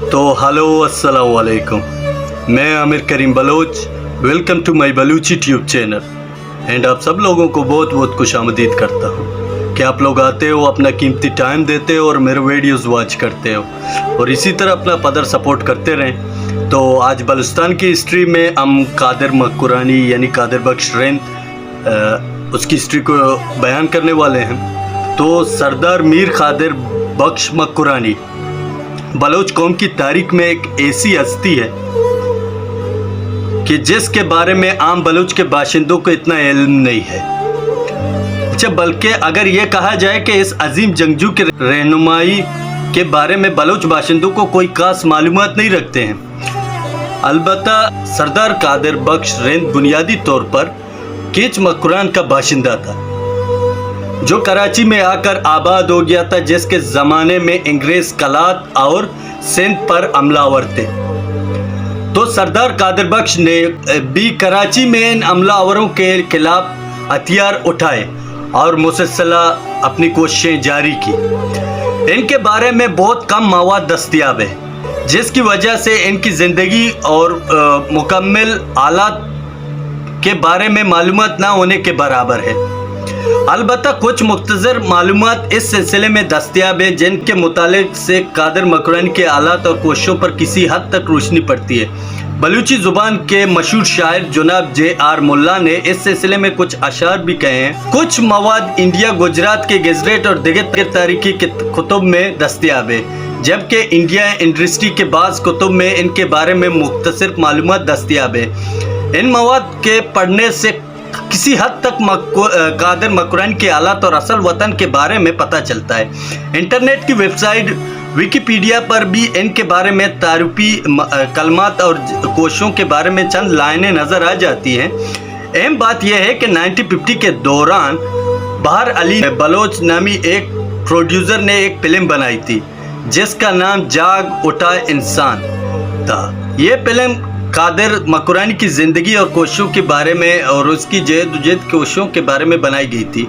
तो हेलो अस्सलाम वालेकुम, मैं Aamir Karim Baloch. Welcome to my Balochi tube channel and आप सब लोगों को बहुत बहुत खुशामदीद करता हूँ कि आप लोग आते हो, अपना कीमती टाइम देते हो और मेरे वीडियोस वॉच करते हो और इसी तरह अपना पदर सपोर्ट करते रहें। तो आज बलूचिस्तान की हिस्ट्री में हम कादिर मक्कुरानी यानी कादिर बख्श रेंद उसकी हिस्ट्री को बयान करने वाले हैं। तो सरदार मीर कादिर बख्श मक्कुरानी बलोच कौम की तारीख में एक ऐसी हस्ती है कि जिसके बारे में आम बलोच के बाशिंदों को इतना इल्म नहीं है। अच्छा, बल्कि अगर ये कहा जाए कि इस अजीम जंगजू के रहनुमाई के बारे में बलोच बाशिंदों को कोई खास मालूमात नहीं रखते हैं। अलबत्ता सरदार कादिर बख्श रेंद बुनियादी तौर पर केच मक्कुरान का बाशिंदा था, जो कराची में आकर आबाद हो गया था, जिसके ज़माने में अंग्रेज़ कलात और सिंध पर हमलावर थे। तो सरदार कादिर बख्श ने भी कराची में इन हमलावरों के खिलाफ हथियार उठाए और मुसलसल अपनी कोशिशें जारी की। इनके बारे में बहुत कम मवाद दस्तयाब है, जिसकी वजह से इनकी ज़िंदगी और मुकम्मल हालात के बारे में मालूमात ना होने के बराबर है। अलबत्ता कुछ मुख्तसर मालूमात इस सिलसिले में दस्तयाब है, जिनके मुतालिक से कादिर मक्कुरानी के हालात और कोशिशों पर किसी हद तक रोशनी पड़ती है। बलूची ज़ुबान के मशहूर शायर जनाब J.R. मुल्ला ने इस सिलसिले में कुछ अशार भी कहे हैं। कुछ मवाद इंडिया गुजरात के गजरेट और दिगर तारीखी कुतुब में दस्तयाब है, जबकि इंडिया इंडस्ट्री के बाज़ कुतुब में इनके बारे में मुख्तसर मालूमात दस्तयाब है। इन मवाद के पढ़ने से किसी हद तक कादिर मक्कुरानी के हालात और असल वतन के बारे में पता चलता है। इंटरनेट की वेबसाइट विकिपीडिया पर भी इनके बारे में तारुफी कलमात और कोशिशों के बारे में चंद लाइनें नज़र आ जाती हैं। अहम बात यह है कि 1950 के दौरान बहर अली बलोच नामी एक प्रोड्यूसर ने एक फिल्म बनाई थी, जिसका नाम जाग उठा इंसान था। यह फिल्म कादिर मक्कुरानी की ज़िंदगी और कोशिशों के बारे में और उसकी जद्दोजहद कोशिशों के बारे में बनाई गई थी।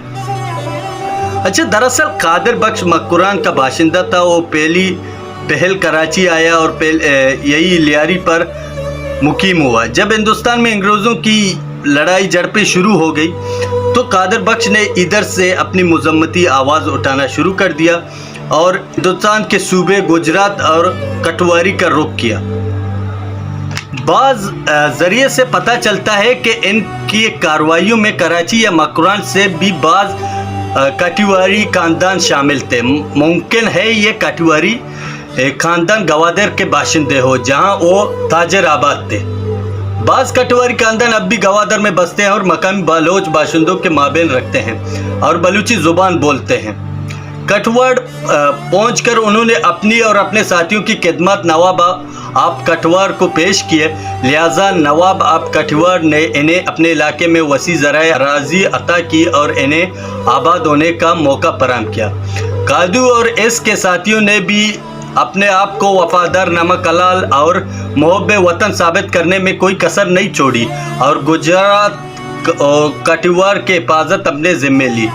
अच्छा, दरअसल कादिर बख्श मक्कुरान का बाशिंदा था। वो पहल कराची आया और यही लियारी पर मुकीम हुआ। जब हिंदुस्तान में अंग्रेज़ों की लड़ाई झड़पें शुरू हो गई तो कादिर बख्श ने इधर से अपनी मज़म्मती आवाज़ उठाना शुरू कर दिया और हिंदुस्तान के सूबे गुजरात और कटवारी का रुख किया। बाज़ ज़रिए से पता चलता है कि इनकी कार्रवाइयों में कराची या मक्कुरान से भी बाज़ कटवारी ख़ानदान शामिल थे। मुमकिन है ये कटवारी ख़ानदान गवादर के बाशिंदे हो, जहां वो ताजर आबाद थे। बाज़ कटवारी ख़ानदान अब भी गवादर में बसते हैं और मकामी बलोच बाशिंदों के माबेन रखते हैं और बलूची ज़ुबान बोलते हैं। कठवाड़ पहुंचकर उन्होंने अपनी और अपने साथियों की खिदमत नवाब आप कठवाड़ को पेश किए। लिहाजा नवाब आप कठवाड़ ने इन्हें अपने इलाके में वसी ज़राए अराज़ी अता की और इन्हें आबाद होने का मौका फराहम किया। कादू और इसके साथियों ने भी अपने आप को वफादार, नमक हलाल और मोहब्बे वतन साबित करने में कोई कसर नहीं छोड़ी और गुजरात कठवाड़ की हिफाजत अपने ज़िम्मे ली।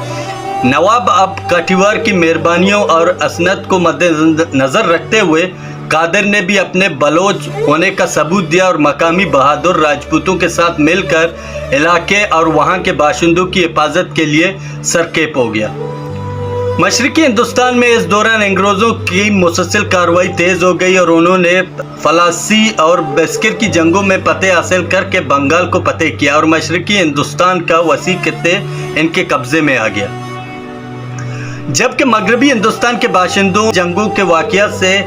नवाब अब कठवाड़ की मेहरबानियों और असनत को मद्देनज़र रखते हुए कादिर ने भी अपने बलोच होने का सबूत दिया और मकामी बहादुर राजपूतों के साथ मिलकर इलाके और वहाँ के बाशिंदों की हिफाजत के लिए सरकेप हो गया। मशरक़ी हिंदुस्तान में इस दौरान अंग्रेज़ों की मुसलसल कार्रवाई तेज़ हो गई और उन्होंने फलासी और बस्किर की जंगों में फतेह हासिल करके बंगाल को फतेह किया और मशरक़ी हिंदुस्तान का वसी खित्ते इनके कब्ज़े में आ गया। जबकि मगरबी हिंदुस्तान के बाशिंदों जंगों के वाक़ियात से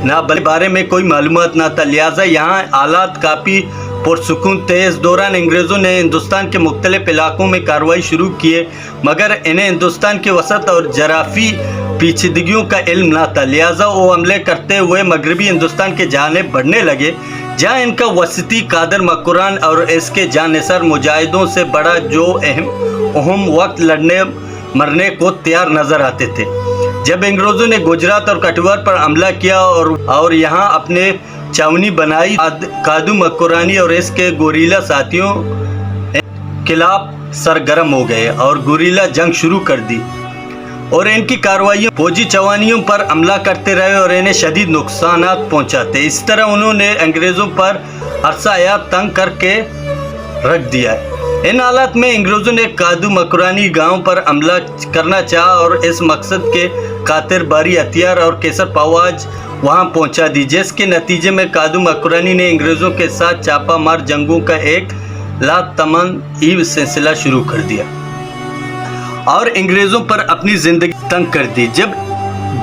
ना बारे में कोई मालूमात ना था, लिहाजा यहाँ हालात काफ़ी पुरसुकून थे। इस दौरान अंग्रेज़ों ने हिंदुस्तान के मुख्तलिफ इलाकों में कार्रवाई शुरू किए, मगर इन्हें हिंदुस्तान के वसत और जराफ़ी पेचीदगियों का इल्म ना था। लिहाजा वो हमले करते हुए मगरबी हिंदुस्तान के जानिब बढ़ने लगे, जहाँ इनका वसती कादिर मक्कुरान और इसके जानिसार मुजाहिदों से बड़ा जो अहम वक्त लड़ने मरने को तैयार नजर आते थे। जब अंग्रेज़ों ने गुजरात और कठवाड़ पर हमला किया और यहाँ अपने छावनी बनाई, कादू मक्कुरानी और इसके गोरीला साथियों खिलाफ सरगर्म हो गए और गुरीला जंग शुरू कर दी। اور ان کی کارروائیوں فوجی جوانیوں پر حملہ کرتے رہے اور انہیں شدید نقصانات پہنچاتے. اس طرح انہوں نے انگریزوں پر عرصہ حیات تنگ کر کے رکھ دیا ہے. ان حالات میں انگریزوں نے کادو مکرانی گاؤں پر حملہ کرنا چاہا اور اس مقصد کے خاطر بھاری ہتھیار اور کیسر فوج وہاں پہنچا دی، جس کے نتیجے میں کادو مکرانی نے انگریزوں کے ساتھ چھاپا مار جنگوں کا ایک لاتعمل سلسلہ شروع کر دیا اور انگریزوں پر اپنی زندگی تنگ کر دی. جب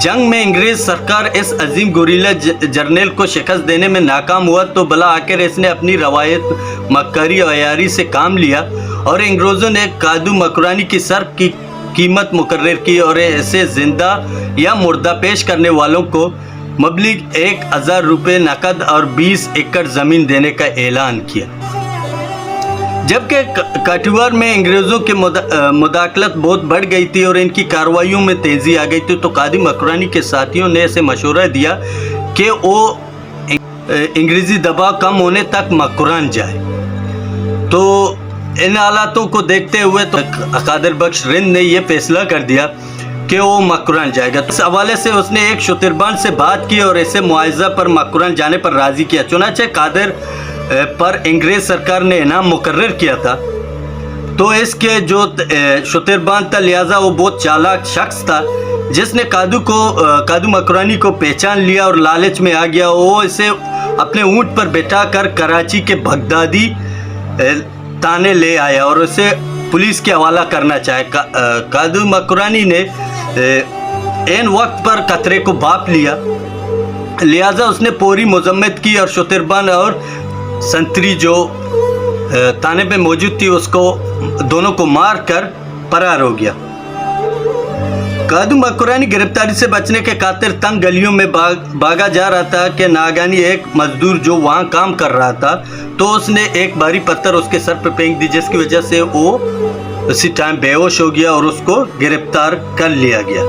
جنگ میں انگریز سرکار اس عظیم گوریلا جرنیل کو شکست دینے میں ناکام ہوا تو بلا آخر اس نے اپنی روایت مکاری اور عیاری سے کام لیا اور انگریزوں نے کادو مکرانی کی صرف کی قیمت مقرر کی اور اسے زندہ یا مردہ پیش کرنے والوں کو مبلغ 1000 روپے نقد اور 20 ایکڑ زمین دینے کا اعلان کیا. جبکہ کاٹھیوار میں انگریزوں کی مداخلت بہت بڑھ گئی تھی اور ان کی کارروائیوں میں تیزی آ گئی تھی تو کادو مکرانی کے ساتھیوں نے اسے مشورہ دیا کہ وہ انگریزی دباؤ کم ہونے تک مکران جائے. تو ان حالاتوں کو دیکھتے ہوئے تو قادر بخش رند نے یہ فیصلہ کر دیا کہ وہ مکران جائے گا. اس حوالے سے اس نے ایک شتربان سے بات کی اور اسے معاوضہ پر مکران جانے پر راضی کیا. چنانچہ قادر پر انگریز سرکار نے انعام مقرر کیا تھا. تو اس کے جو شتربان تھا لہٰذا وہ بہت چالاک شخص تھا جس نے کادو مکرانی کو پہچان لیا اور لالچ میں آ گیا. وہ اسے اپنے اونٹ پر بٹھا کر کراچی کے بغدادی تانے لے آیا اور اسے پولیس کے حوالہ کرنا چاہے. کادو مکرانی نے این وقت پر خطرے کو بھانپ لیا، لہٰذا اس نے پوری مذمت کی اور شتربان اور سنتری جو تانے پہ موجود تھی اس کو دونوں کو مار کر فرار ہو گیا. کادو مکرانی گرفتاری سے بچنے کے خاطر تنگ گلیوں میں بھاگا جا رہا تھا کہ ناگہانی ایک مزدور جو وہاں کام کر رہا تھا تو اس نے ایک بھاری پتھر اس کے سر پہ پھینک دی، جس کی وجہ سے وہ اسی ٹائم بے ہوش ہو گیا اور اس کو گرفتار کر لیا گیا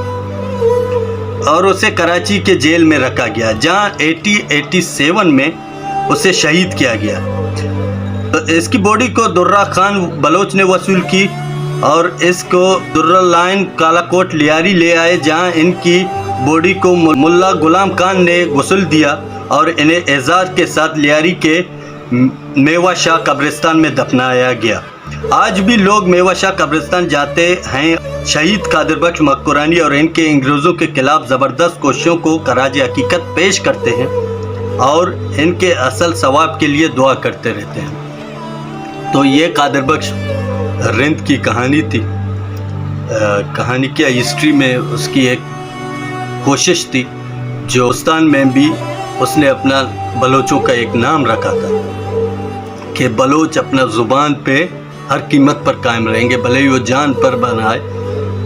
اور اسے کراچی کے جیل میں رکھا گیا جہاں 1887 میں اسے شہید کیا گیا. اس کی باڈی کو درہ خان بلوچ نے وصول کی اور اس کو درہ لائن کالا کوٹ لیاری لے آئے جہاں ان کی باڈی کو ملا غلام خان نے غسل دیا اور انہیں اعزاز کے ساتھ لیاری کے میوہ شاہ قبرستان میں دفنایا گیا. آج بھی لوگ میوہ شاہ قبرستان جاتے ہیں، شہید قادر بخش مکرانی اور ان کے انگریزوں کے خلاف زبردست کوششوں کو خراج عقیدت پیش کرتے ہیں اور ان کے اصل ثواب کے لیے دعا کرتے رہتے ہیں. تو یہ قادر بخش رند کی کہانی تھی. کہانی کیا ہسٹری میں اس کی ایک کوشش تھی جو ہندوستان میں بھی اس نے اپنا بلوچوں کا ایک نام رکھا تھا کہ بلوچ اپنا زبان پہ ہر قیمت پر قائم رہیں گے، بھلے ہی وہ جان پر بنائے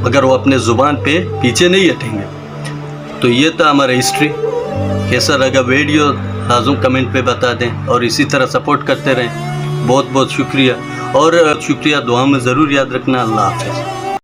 مگر وہ اپنے زبان پہ پیچھے نہیں ہٹیں گے. تو یہ تھا ہمارا ہسٹری. کیسا لگا ویڈیو لازم کمنٹ پہ بتا دیں اور اسی طرح سپورٹ کرتے رہیں. بہت بہت شکریہ اور شکریہ، دعا میں ضرور یاد رکھنا. اللہ حافظ.